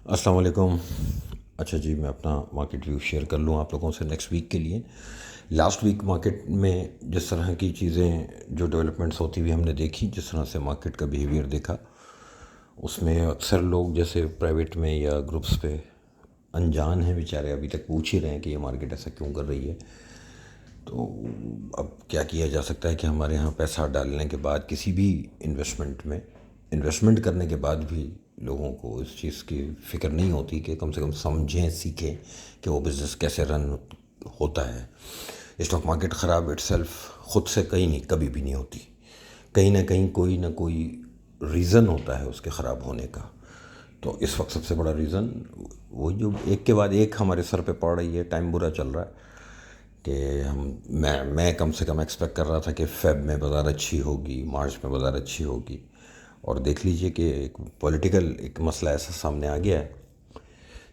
السلام علیکم۔ اچھا جی، میں اپنا مارکیٹ ویو شیئر کر لوں آپ لوگوں سے نیکسٹ ویک کے لیے۔ لاسٹ ویک مارکیٹ میں جس طرح کی چیزیں جو ڈیولپمنٹس ہوتی ہوئی ہم نے دیکھی، جس طرح سے مارکیٹ کا بیہیویئر دیکھا، اس میں اکثر لوگ جیسے پرائیویٹ میں یا گروپس پہ انجان ہیں بیچارے، ابھی تک پوچھ ہی رہے ہیں کہ یہ مارکیٹ ایسا کیوں کر رہی ہے۔ تو اب کیا کیا جا سکتا ہے کہ ہمارے یہاں پیسہ ڈالنے کے بعد کسی بھی انویسٹمنٹ کرنے کے بعد بھی لوگوں کو اس چیز کی فکر نہیں ہوتی کہ کم سے کم سمجھیں، سیکھیں کہ وہ بزنس کیسے رن ہوتا ہے۔ اسٹاک مارکیٹ خراب اٹ سیلف خود سے کہیں نہیں، کبھی بھی نہیں ہوتی، کہیں نہ کہیں کوئی نہ کوئی ریزن ہوتا ہے اس کے خراب ہونے کا۔ تو اس وقت سب سے بڑا ریزن وہ جو ایک کے بعد ایک ہمارے سر پہ پڑ رہی ہے، ٹائم برا چل رہا ہے کہ میں کم سے کم ایکسپیکٹ کر رہا تھا کہ فیب میں بازار اچھی ہوگی، مارچ میں بازار اچھی ہوگی، اور دیکھ لیجئے کہ ایک پولیٹیکل ایک مسئلہ ایسا سامنے آ گیا ہے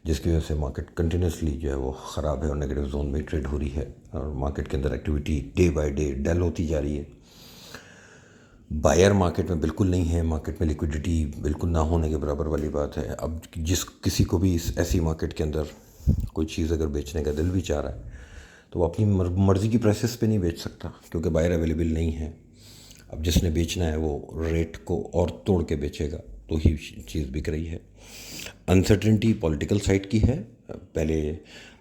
جس کی وجہ سے مارکیٹ کنٹینیوسلی جو ہے وہ خراب ہے اور نیگیٹو زون میں ٹریڈ ہو رہی ہے، اور مارکیٹ کے اندر ایکٹیویٹی ڈے بائی ڈے ڈل ہوتی جا رہی ہے۔ بائر مارکیٹ میں بالکل نہیں ہے، مارکیٹ میں لیکوڈیٹی بالکل نہ ہونے کے برابر والی بات ہے۔ اب کسی کو بھی اس ایسی مارکیٹ کے اندر کوئی چیز اگر بیچنے کا دل بھی چاہ رہا ہے تو وہ اپنی مرضی کی پرائسز پہ نہیں بیچ سکتا، کیونکہ بائر اویلیبل نہیں ہے۔ اب جس نے بیچنا ہے وہ ریٹ کو اور توڑ کے بیچے گا تو ہی چیز بک رہی ہے۔ انسرٹنٹی پولیٹیکل سائڈ کی ہے۔ پہلے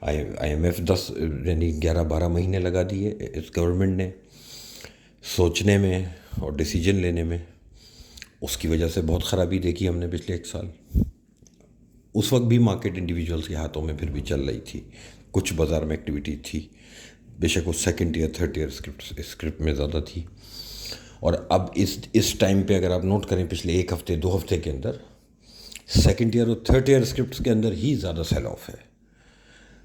آئی ایم ایف 11-12 مہینے لگا دیے اس گورنمنٹ نے سوچنے میں اور ڈیسیجن لینے میں، اس کی وجہ سے بہت خرابی دیکھی ہم نے پچھلے 1 سال۔ اس وقت بھی مارکیٹ انڈیویجولس کے ہاتھوں میں پھر بھی چل رہی تھی، کچھ بازار میں ایکٹیویٹی تھی، بے شک وہ second year third year script میں زیادہ تھی۔ اور اب اس ٹائم پہ اگر آپ نوٹ کریں پچھلے 1 ہفتے 2 ہفتے کے اندر سیکنڈ ایئر اور تھرڈ ایئر اسکرپٹس کے اندر ہی زیادہ سیل آف ہے۔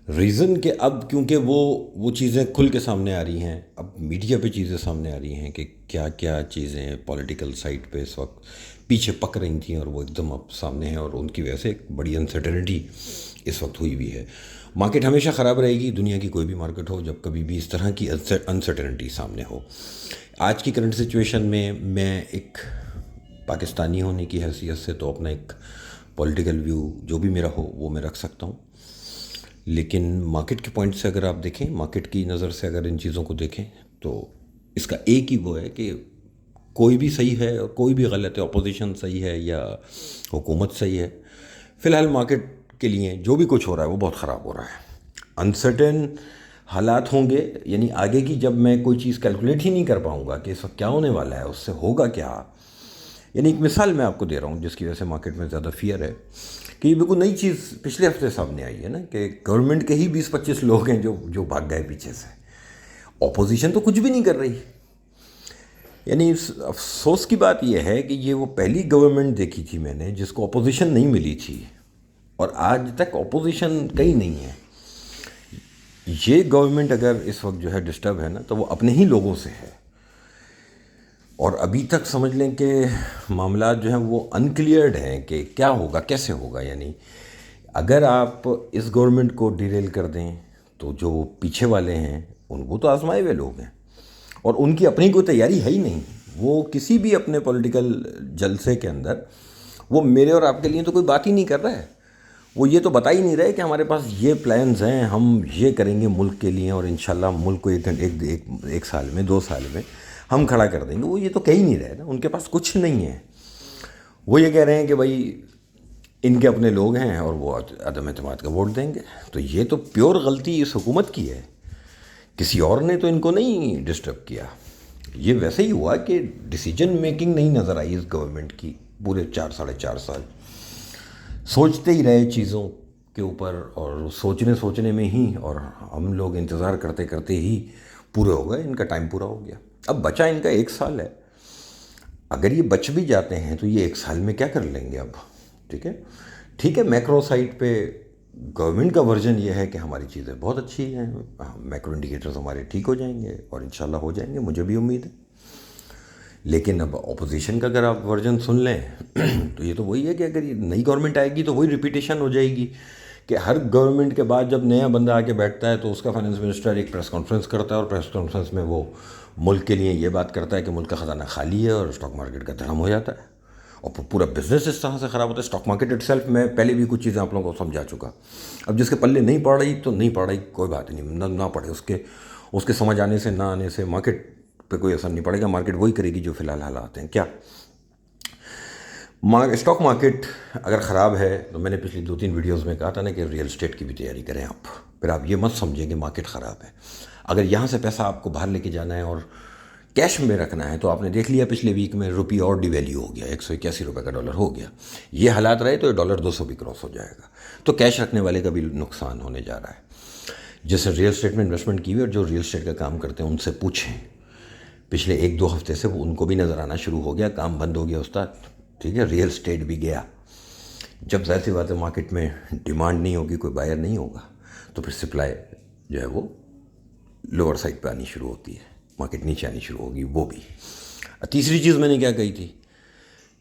ریزن کہ اب کیونکہ وہ چیزیں کھل کے سامنے آ رہی ہیں، اب میڈیا پہ چیزیں سامنے آ رہی ہیں کہ کیا کیا چیزیں پولیٹیکل سائٹ پہ اس وقت پیچھے پک رہی تھیں اور وہ ایک دم اب سامنے ہیں، اور ان کی وجہ سے ایک بڑی انسرٹنٹی اس وقت ہوئی بھی ہے۔ مارکیٹ ہمیشہ خراب رہے گی، دنیا کی کوئی بھی مارکیٹ ہو، جب کبھی بھی اس طرح کی انسرٹنٹی سامنے ہو۔ آج کی کرنٹ سچویشن میں ایک پاکستانی ہونے کی حیثیت سے تو اپنا ایک پولیٹیکل ویو جو بھی میرا ہو وہ میں رکھ سکتا ہوں، لیکن مارکیٹ کے پوائنٹ سے اگر آپ دیکھیں، مارکیٹ کی نظر سے اگر ان چیزوں کو دیکھیں تو اس کا ایک ہی وہ ہے کہ کوئی بھی صحیح ہے اور کوئی بھی غلط ہے، اپوزیشن صحیح ہے یا حکومت صحیح ہے۔ فی الحال مارکیٹ کے لیے جو بھی کچھ ہو رہا ہے وہ بہت خراب ہو رہا ہے۔ انسرٹن حالات ہوں گے، یعنی آگے کی جب میں کوئی چیز کیلکولیٹ ہی نہیں کر پاؤں گا کہ اس وقت کیا ہونے والا ہے، اس سے ہوگا کیا۔ یعنی ایک مثال میں آپ کو دے رہا ہوں جس کی وجہ سے مارکیٹ میں زیادہ فیئر ہے کہ یہ بالکل نئی چیز پچھلے ہفتے سامنے آئی ہے نا، کہ گورنمنٹ کے ہی 20-25 لوگ ہیں جو بھاگ گئے پیچھے سے، اپوزیشن تو کچھ بھی نہیں کر رہی۔ یعنی افسوس کی بات یہ ہے کہ یہ وہ پہلی گورنمنٹ دیکھی تھی میں نے جس کو اپوزیشن نہیں ملی تھی، اور آج تک اپوزیشن کہیں نہیں ہے۔ یہ گورنمنٹ اگر اس وقت جو ہے ڈسٹرب ہے نا تو وہ اپنے ہی لوگوں سے ہے، اور ابھی تک سمجھ لیں کہ معاملات جو ہیں وہ انکلیئرڈ ہیں کہ کیا ہوگا کیسے ہوگا۔ یعنی اگر آپ اس گورنمنٹ کو ڈیریل کر دیں تو جو پیچھے والے ہیں وہ تو آزمائے ہوئے لوگ ہیں، اور ان کی اپنی کوئی تیاری ہے ہی نہیں۔ وہ کسی بھی اپنے پولیٹیکل جلسے کے اندر وہ میرے اور آپ کے لیے تو کوئی بات ہی نہیں کر رہا ہے، وہ یہ تو بتا ہی نہیں رہے کہ ہمارے پاس یہ پلانز ہیں، ہم یہ کریں گے ملک کے لیے، اور انشاءاللہ ملک کو ایک سال میں 2 سال میں ہم کھڑا کر دیں گے۔ وہ یہ تو کہہ ہی نہیں رہے نا، ان کے پاس کچھ نہیں ہے۔ وہ یہ کہہ رہے ہیں کہ بھائی ان کے اپنے لوگ ہیں اور وہ عدم اعتماد کا ووٹ دیں گے۔ تو یہ تو پیور غلطی اس حکومت کی ہے، کسی اور نے تو ان کو نہیں ڈسٹرب کیا۔ یہ ویسے ہی ہوا کہ ڈیسیجن میکنگ نہیں نظر آئی اس گورنمنٹ کی پورے 4-4.5 سال، سوچتے ہی رہے چیزوں کے اوپر، اور سوچنے میں ہی، اور ہم لوگ انتظار کرتے کرتے ہی پورے ہو گئے، ان کا ٹائم پورا ہو گیا۔ اب بچا ان کا 1 سال ہے، اگر یہ بچ بھی جاتے ہیں تو یہ 1 سال میں کیا کر لیں گے اب؟ ٹھیک ہے میکرو سائٹ پہ گورنمنٹ کا ورژن یہ ہے کہ ہماری چیزیں بہت اچھی ہیں، میکرو انڈیکیٹرز ہمارے ٹھیک ہو جائیں گے اور انشاءاللہ ہو جائیں گے، مجھے بھی امید ہے۔ لیکن اب اپوزیشن کا اگر آپ ورژن سن لیں تو یہ تو وہی ہے کہ اگر یہ نئی گورنمنٹ آئے گی تو وہی ریپیٹیشن ہو جائے گی کہ ہر گورنمنٹ کے بعد جب نیا بندہ آ کے بیٹھتا ہے تو اس کا فائنانس منسٹر ایک پریس کانفرنس کرتا ہے، اور پریس کانفرنس میں وہ ملک کے لیے یہ بات کرتا ہے کہ ملک کا خزانہ خالی ہے اور اسٹاک مارکیٹ کا دھڑم ہو جاتا ہے، اور پورا بزنس اس طرح سے خراب ہوتا ہے. اسٹاک مارکیٹ اٹ سیلف میں پہلے بھی کچھ چیزیں آپ لوگوں کو سمجھا چکا. اب جس کے پلے نہیں پڑ رہی تو نہیں پڑ رہی, کوئی بات نہیں, نہ پڑے. اس کے سمجھ آنے سے نہ آنے سے مارکیٹ پہ کوئی اثر نہیں پڑے گا. مارکیٹ وہی کرے گی جو فی الحال حالات ہیں. کیا اسٹاک مارکیٹ اگر خراب ہے تو میں نے پچھلی 2-3 ویڈیوز میں کہا تھا نا کہ ریئل اسٹیٹ کی بھی تیاری کریں آپ. پھر آپ یہ مت سمجھیں کہ مارکیٹ خراب ہے. اگر یہاں سے پیسہ آپ کو باہر لے کے جانا ہے اور کیش میں رکھنا ہے تو آپ نے دیکھ لیا پچھلے ویک میں روپی اور ڈی ویلیو ہو گیا, 181 روپے کا ڈالر ہو گیا. یہ حالات رہے تو $1 200 بھی کراس ہو جائے گا. تو کیش رکھنے والے کا بھی نقصان ہونے جا رہا ہے. جیسے ریئل اسٹیٹ میں انویسٹمنٹ کی ہوئی اور جو ریئل اسٹیٹ کا کام کرتے ہیں ان سے پوچھیں. پچھلے 1-2 ہفتے سے ان کو بھی نظر آنا شروع ہو گیا, کام بند ہو گیا استاد. ٹھیک ہے, ریئل اسٹیٹ بھی گیا. جب ظاہر سی بات ہے مارکیٹ میں ڈیمانڈ نہیں ہوگی, کوئی بائر نہیں ہوگا, تو پھر سپلائی جو ہے وہ لوور سائڈ پہ آنی شروع ہوتی ہے, مارکیٹ نیچے آنی شروع ہوگی. وہ بھی تیسری چیز میں نے کیا کہی تھی,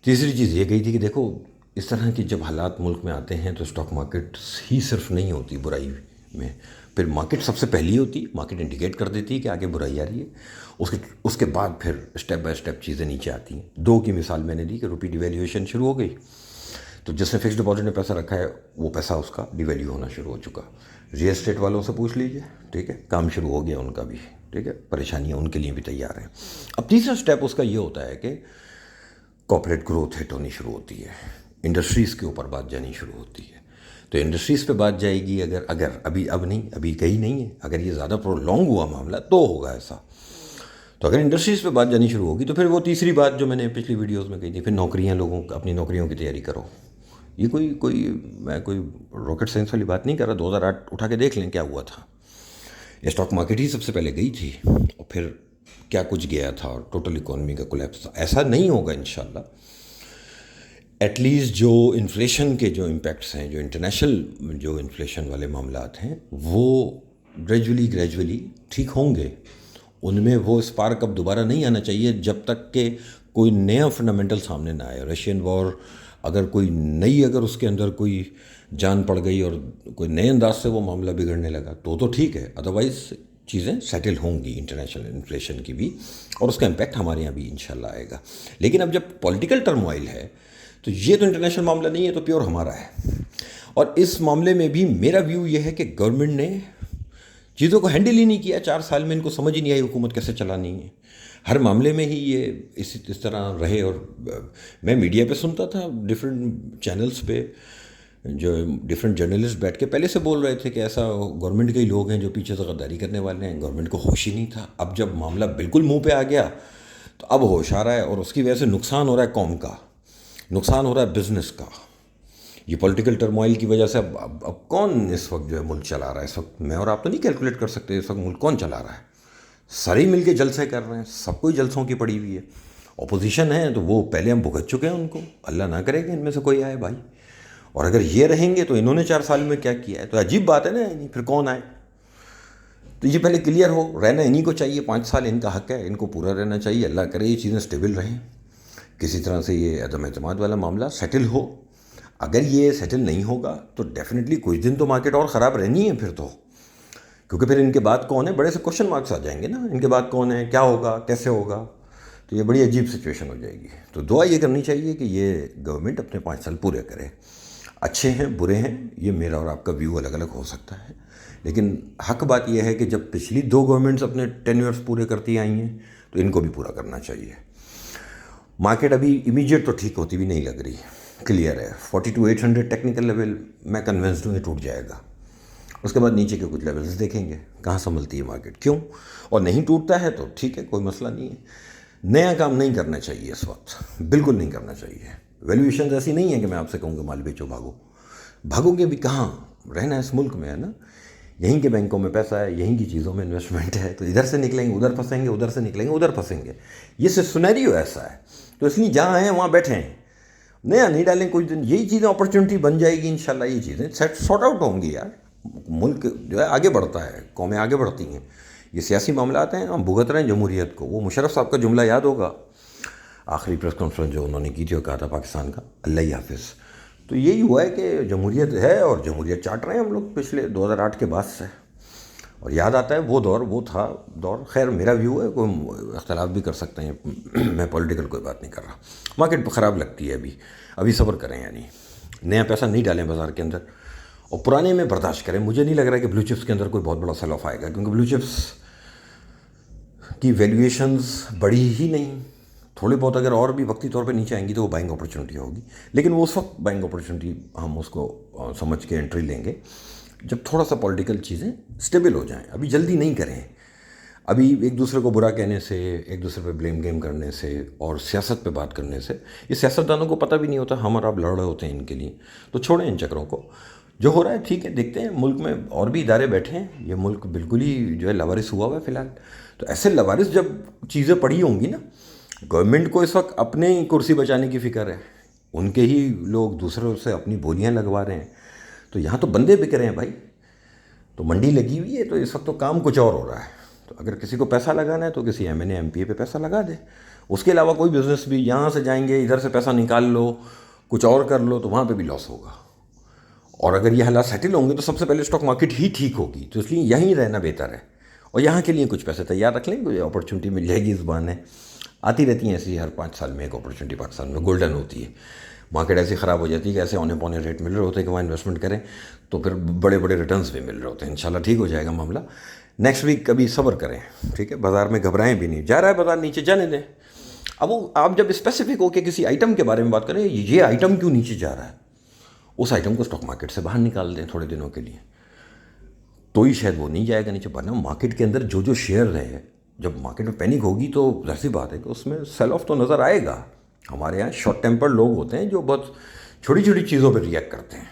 تیسری چیز یہ کہی تھی کہ دیکھو اس طرح کی جب حالات ملک میں آتے ہیں تو اسٹاک مارکیٹ ہی صرف نہیں ہوتی برائی میں, پھر مارکیٹ سب سے پہلی ہوتی. مارکیٹ انڈیکیٹ کر دیتی ہے کہ آگے برائی آ رہی ہے. اس کے بعد پھر اسٹیپ بائی اسٹیپ چیزیں نیچے آتی ہیں. 2 کی مثال میں نے دی کہ روپی ڈی ویلیویشن شروع ہو گئی, تو جس نے فکس ڈپازٹ میں پیسہ رکھا ہے وہ پیسہ اس کا ڈی ویلیو ہونا شروع ہو چکا. ریئل اسٹیٹ والوں سے پوچھ لیجئے, ٹھیک ہے, کام شروع ہو گیا ان کا بھی. ٹھیک ہے, پریشانیاں ان کے لیے بھی تیار ہیں. اب تیسرا اسٹیپ اس کا یہ ہوتا ہے کہ کارپوریٹ گروتھ ہٹ ہونی شروع ہوتی ہے, انڈسٹریز کے اوپر بات جانی شروع ہوتی ہے. تو انڈسٹریز پہ بات جائے گی اگر ابھی کہیں نہیں ہے, اگر یہ زیادہ پرولونگ ہوا معاملہ تو ہوگا ایسا. تو اگر انڈسٹریز پہ بات جانی شروع ہوگی تو پھر وہ تیسری بات جو میں نے پچھلی ویڈیوز میں کہی تھی, پھر نوکریاں, لوگوں اپنی نوکریوں کی تیاری کرو. یہ میں کوئی راکٹ سائنس والی بات نہیں کر رہا. 2008 اٹھا کے دیکھ لیں کیا ہوا تھا. اسٹاک مارکیٹ ہی سب سے پہلے گئی تھی اور پھر کیا کچھ گیا تھا اور ٹوٹل اکانومی کا کولیپس تھا. ایسا نہیں ہوگا انشاءاللہ. ایٹ لیسٹ جو انفلیشن کے جو امپیکٹس ہیں, جو انٹرنیشنل جو انفلیشن والے معاملات ہیں, وہ گریجولی ٹھیک ہوں گے. ان میں وہ اسپارک اب دوبارہ نہیں آنا چاہیے جب تک کہ کوئی نیا فنڈامنٹل سامنے نہ آئے. رشین وار اگر اس کے اندر کوئی جان پڑ گئی اور کوئی نئے انداز سے وہ معاملہ بگڑنے لگا تو ٹھیک ہے. ادروائز چیزیں سیٹل ہوں گی انٹرنیشنل انفلیشن کی بھی, اور اس کا امپیکٹ ہمارے یہاں بھی انشاءاللہ آئے گا. لیکن اب جب پولیٹیکل ٹرموائل ہے تو یہ تو انٹرنیشنل معاملہ نہیں ہے, تو پیور ہمارا ہے. اور اس معاملے میں بھی میرا ویو یہ ہے کہ گورنمنٹ نے چیزوں کو ہینڈل ہی نہیں کیا. 4 سال میں ان کو سمجھ ہی نہیں آئی حکومت کیسے چلانی ہے. ہر معاملے میں ہی یہ اس طرح رہے. اور میں میڈیا پہ سنتا تھا, ڈفرینٹ چینلز پہ جو ڈفرینٹ جرنلسٹ بیٹھ کے پہلے سے بول رہے تھے کہ ایسا گورنمنٹ کے ہی لوگ ہیں جو پیچھے سے غداری کرنے والے ہیں. گورنمنٹ کو ہوش ہی نہیں تھا. اب جب معاملہ بالکل منہ پہ آ گیا تو اب ہوش آ رہا ہے, اور اس کی وجہ سے نقصان ہو رہا ہے قوم کا, نقصان ہو رہا ہے بزنس کا. یہ پولیٹیکل ٹرموائل کی وجہ سے اب کون اس وقت جو ہے ملک چلا رہا ہے. اس وقت میں اور آپ تو نہیں کیلکولیٹ کر سکتے اس وقت ملک کون چلا رہا ہے. سارے مل کے جلسے کر رہے ہیں, سب کوئی جلسوں کی پڑی ہوئی ہے. اپوزیشن ہے تو وہ پہلے ہم بھگت چکے ہیں ان کو, اللہ نہ کرے کہ ان میں سے کوئی آئے بھائی. اور اگر یہ رہیں گے تو انہوں نے 4 سال میں کیا کیا ہے, تو عجیب بات ہے نا. پھر کون آئے؟ تو یہ پہلے کلیئر ہو. رہنا انہی کو چاہیے, 5 سال ان کا حق ہے, ان کو پورا رہنا چاہیے. اللہ کرے یہ چیزیں اسٹیبل رہیں, کسی طرح سے یہ عدم اعتماد والا معاملہ سیٹل ہو. اگر یہ سیٹل نہیں ہوگا تو ڈیفینیٹلی کچھ دن تو مارکیٹ اور خراب رہنی ہے پھر تو, کیونکہ پھر ان کے بعد کون ہے, بڑے سے کوشچن مارکس آ جائیں گے نا. ان کے بعد کون ہے, کیا ہوگا, کیسے ہوگا, تو یہ بڑی عجیب سچویشن ہو جائے گی. تو دعا یہ کرنی چاہیے کہ یہ گورنمنٹ اپنے 5 سال پورے کرے. اچھے ہیں برے ہیں, یہ میرا اور آپ کا ویو الگ الگ ہو سکتا ہے, لیکن حق بات یہ ہے کہ جب پچھلی 2 گورنمنٹس اپنے ٹینیورس پورے کرتی آئی ہیں تو ان کو بھی پورا کرنا چاہیے. مارکیٹ ابھی امیجیٹ تو ٹھیک ہوتی بھی نہیں لگ رہی, کلیئر ہے. 42,800 ٹیکنیکل لیول میں کنونسڈ ہوں یہ ٹوٹ جائے گا. اس کے بعد نیچے کے کچھ لیولز دیکھیں گے کہاں سنبھلتی ہے مارکیٹ, کیوں. اور نہیں ٹوٹتا ہے تو ٹھیک ہے, کوئی مسئلہ نہیں ہے. نیا کام نہیں کرنا چاہیے اس وقت, بالکل نہیں کرنا چاہیے. ویلیویشنز ایسی نہیں ہیں کہ میں آپ سے کہوں کہ مال بیچو بھاگو گے بھی کہاں, رہنا اس ملک میں ہے نا. یہیں کے بینکوں میں پیسہ ہے, یہیں کی چیزوں میں انویسٹمنٹ ہے, تو ادھر سے نکلیں گے ادھر پھنسیں گے, ادھر سے نکلیں گے ادھر پھنسیں گے. یہ سینیریو ایسا ہے. تو اس لیے جہاں ہیں وہاں بیٹھے ہیں, نیا نہیں ڈالیں. کچھ دن یہی چیزیں اپرچونٹی بن جائے گی انشاءاللہ. یہ چیزیں سارٹ آؤٹ ہوں گی یار. ملک جو ہے آگے بڑھتا ہے, قومیں آگے بڑھتی ہیں. یہ سیاسی معاملات ہیں, ہم بھگت رہے ہیں جمہوریت کو. وہ مشرف صاحب کا جملہ یاد ہوگا, آخری پریس کانفرنس جو انہوں نے کی تھی اور کہا تھا پاکستان کا اللہ ہی حافظ. تو یہی ہوا ہے کہ جمہوریت ہے اور جمہوریت چاٹ رہے ہیں ہم لوگ پچھلے 2008 کے بعد سے. اور یاد آتا ہے وہ دور، وہ تھا دور. خیر میرا ویو ہے، کوئی اختلاف بھی کر سکتے ہیں، میں پولیٹیکل کوئی بات نہیں کر رہا. مارکیٹ خراب لگتی ہے ابھی صبر کریں، یعنی نیا پیسہ نہیں ڈالیں بازار کے اندر، اور پرانے میں برداشت کریں. مجھے نہیں لگ رہا کہ بلو چپس کے اندر کوئی بہت بڑا سیل آف آئے گا، کیونکہ بلو چپس کی ویلیویشنز بڑی ہی نہیں. تھوڑے بہت اگر اور بھی وقتی طور پہ نیچے آئیں گی تو وہ بائنگ اپرچونیٹی ہوگی، لیکن وہ اس وقت بائنگ اپرچونیٹی ہم اس کو سمجھ کے انٹری لیں گے جب تھوڑا سا پولیٹیکل چیزیں اسٹیبل ہو جائیں. ابھی جلدی نہیں کریں. ابھی ایک دوسرے کو برا کہنے سے، ایک دوسرے پہ بلیم گیم کرنے سے اور سیاست پہ بات کرنے سے، یہ سیاستدانوں کو پتہ بھی نہیں ہوتا، ہم اور آپ لڑ رہے ہوتے ہیں ان کے لیے. تو چھوڑیں ان چکروں کو. جو ہو رہا ہے ٹھیک ہے، دیکھتے ہیں. ملک میں اور بھی ادارے بیٹھے ہیں، یہ ملک بالکل ہی جو ہے لاوارث ہوا ہوا ہے فی الحال. تو ایسے لاوارث جب چیزیں پڑی ہوں گی نا، گورنمنٹ کو اس وقت اپنے کرسی بچانے کی فکر ہے، ان کے ہی لوگ دوسروں سے اپنی بولیاں لگوا رہے ہیں. تو یہاں تو بندے بک رہے ہیں بھائی، تو منڈی لگی ہوئی ہے. تو اس وقت تو کام کچھ اور ہو رہا ہے. تو اگر کسی کو پیسہ لگانا ہے تو کسی M N A M P A پہ پیسہ لگا دے. اس کے علاوہ کوئی بزنس بھی یہاں سے جائیں گے، ادھر سے پیسہ نکال لو، کچھ اور کر لو، تو وہاں پہ بھی لاس ہوگا. اور اگر یہ حالات سیٹل ہوں گے تو سب سے پہلے اسٹاک مارکیٹ ہی ٹھیک ہوگی. تو اس لیے یہیں رہنا بہتر ہے، اور یہاں کے لیے کچھ پیسے تیار رکھ لیں. کوئی اپرچونیٹی مل جائے گی. اس بہانے آتی رہتی ہیں ایسی، ہر 5 سال میں ایک اپرچونیٹی پاکستان میں گولڈن ہوتی ہے. مارکیٹ ایسی خراب ہو جاتی ہے کہ ایسے اونے پونے ریٹ مل رہے ہوتے ہیں کہ وہاں انویسٹمنٹ کریں تو پھر بڑے بڑے ریٹرنز بھی مل رہے ہوتے ہیں. انشاءاللہ ٹھیک ہو جائے گا معاملہ. نیکسٹ ویک کبھی صبر کریں، ٹھیک ہے. بازار میں گھبرائیں بھی نہیں. جا رہا ہے بازار نیچے، جانے دیں. اب وہ آپ جب اسپیسیفک ہو کے کسی آئٹم کے بارے میں بات کریں، یہ آئٹم کیوں نیچے جا رہا ہے، اس آئٹم کو اسٹاک مارکیٹ سے باہر نکال دیں تھوڑے دنوں کے لیے، تو ہی شاید وہ نہیں جائے گا نیچے. ورنہ مارکیٹ کے اندر جو شیئر ہے، جب مارکیٹ میں پینک ہوگی تو ظاہر سی بات ہے کہ اس میں سیل آف تو نظر آئے گا. ہمارے یہاں شارٹ ٹیمپر لوگ ہوتے ہیں جو بہت چھوٹی چھوٹی چیزوں پہ ریئیکٹ کرتے ہیں،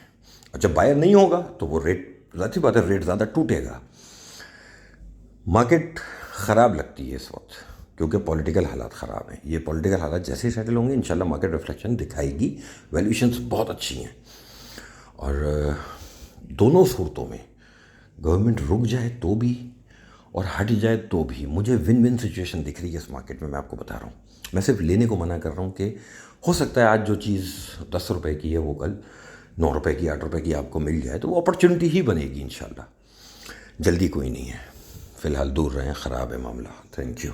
اور جب بائر نہیں ہوگا تو وہ ریٹ، ظاہر سی بات ہے ریٹ زیادہ ٹوٹے گا. مارکیٹ خراب لگتی ہے اس وقت کیونکہ پولیٹیکل حالات خراب ہیں. یہ پولیٹیکل حالات جیسے ہی سیٹل ہوں گے انشاءاللہ مارکیٹ ریفلیکشن دکھائے گی. ویلیویشنز بہت اچھی ہیں، اور دونوں صورتوں میں گورنمنٹ رک جائے تو بھی اور ہٹ جائے تو بھی مجھے ون ون سچویشن دکھ رہی ہے اس مارکیٹ میں. میں آپ کو بتا رہا ہوں، میں صرف لینے کو منع کر رہا ہوں کہ ہو سکتا ہے آج جو چیز 10 روپے کی ہے وہ کل 9 روپے کی 8 روپے کی آپ کو مل جائے، تو وہ اپرچونیٹی ہی بنے گی انشاءاللہ. جلدی کوئی نہیں ہے. فی الحال دور رہیں، خراب ہے معاملہ. Thank you.